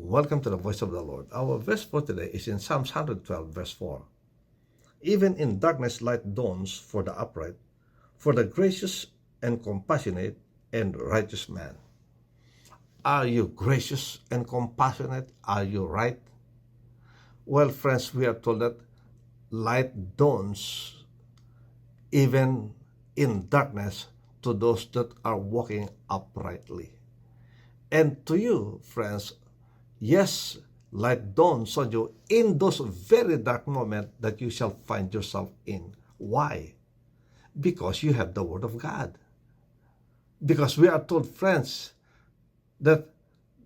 Welcome to the Voice of the Lord. Our verse for today is in Psalms 112, verse 4. Even in darkness light dawns for the upright, for the gracious and compassionate and righteous man. Are you gracious and compassionate? Are you right? Well, friends, we are told that light dawns even in darkness to those that are walking uprightly. And to you, friends, yes, light dawns on you in those very dark moments that you shall find yourself in. Why? Because you have the Word of God. Because we are told, friends, that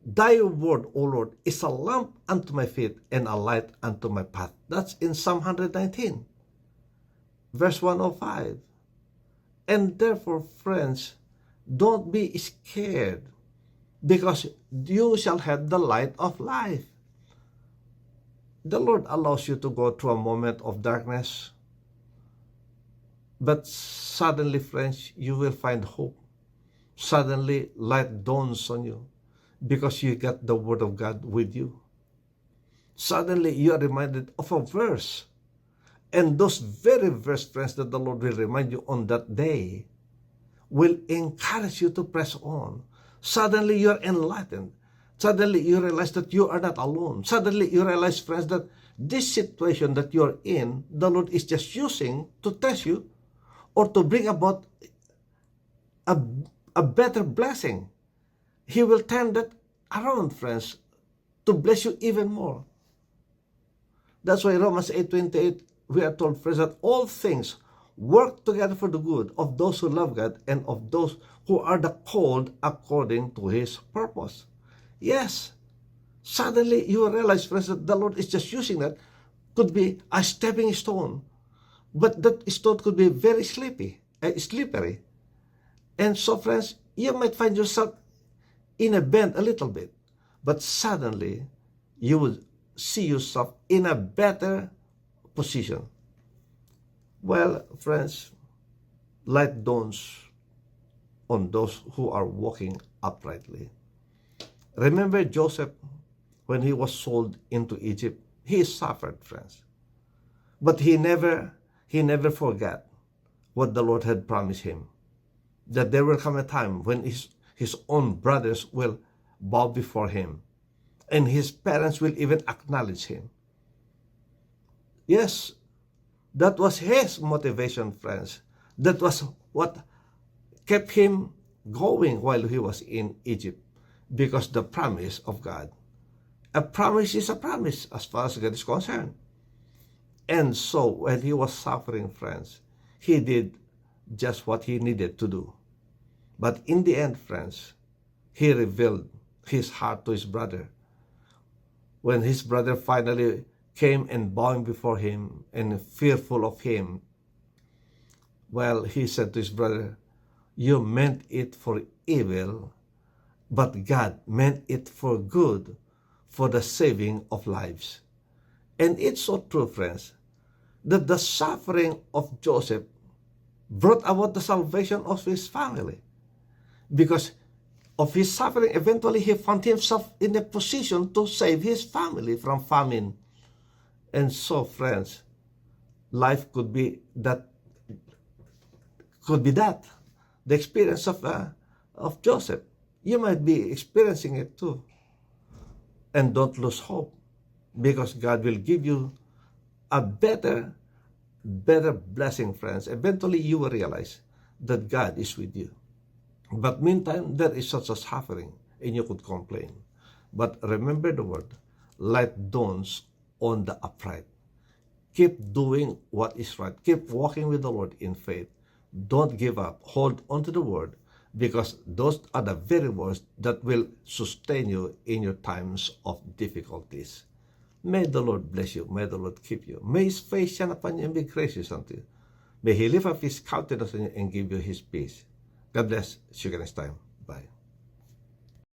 thy word, O Lord, is a lamp unto my feet and a light unto my path. That's in Psalm 119, verse 105. And therefore, friends, don't be scared, because you shall have the light of life. The Lord allows you to go through a moment of darkness, but suddenly, friends, you will find hope. Suddenly, light dawns on you because you got the Word of God with you. Suddenly, you are reminded of a verse. And those very verse, friends, that the Lord will remind you on that day will encourage you to press on. Suddenly, you are enlightened. Suddenly, you realize that you are not alone. Suddenly, you realize, friends, that this situation that you are in, the Lord is just using to test you or to bring about a better blessing. He will turn that around, friends, to bless you even more. That's why Romans 8:28, we are told, friends, that all things work together for the good of those who love God and of those who are the called according to His purpose. Yes, suddenly you realize, friends, that the Lord is just using that. Could be a stepping stone, but that stone could be very slippery. And so, friends, you might find yourself in a bend a little bit, but suddenly you will see yourself in a better position. Well, friends, light dawns on those who are walking uprightly. Remember Joseph when he was sold into Egypt? He suffered, friends. But he never forgot what the Lord had promised him. That there will come a time when his own brothers will bow before him. And his parents will even acknowledge him. Yes, that was his motivation, friends. That was what kept him going while he was in Egypt. Because the promise of God. A promise is a promise as far as God is concerned. And so when he was suffering, friends, he did just what he needed to do. But in the end, friends, he revealed his heart to his brother. When his brother finally came and bowing before him and fearful of him, well, he said to his brother, you meant it for evil, but God meant it for good, for the saving of lives. And it's so true, friends, that the suffering of Joseph brought about the salvation of his family. Because of his suffering, eventually he found himself in a position to save his family from famine. And so, friends, life could be that. The experience of Joseph. You might be experiencing it too. And don't lose hope, because God will give you a better blessing, friends. Eventually, you will realize that God is with you. But meantime, there is such a suffering, and you could complain. But remember the word, light dawns on the upright. Keep doing what is right. Keep walking with the Lord in faith. Don't give up. Hold on to the word, because those are the very words that will sustain you in your times of difficulties. May the Lord bless you. May the Lord keep you. May His face shine upon you and be gracious unto you. May He lift up His countenance on you and give you His peace. God bless. See you next time.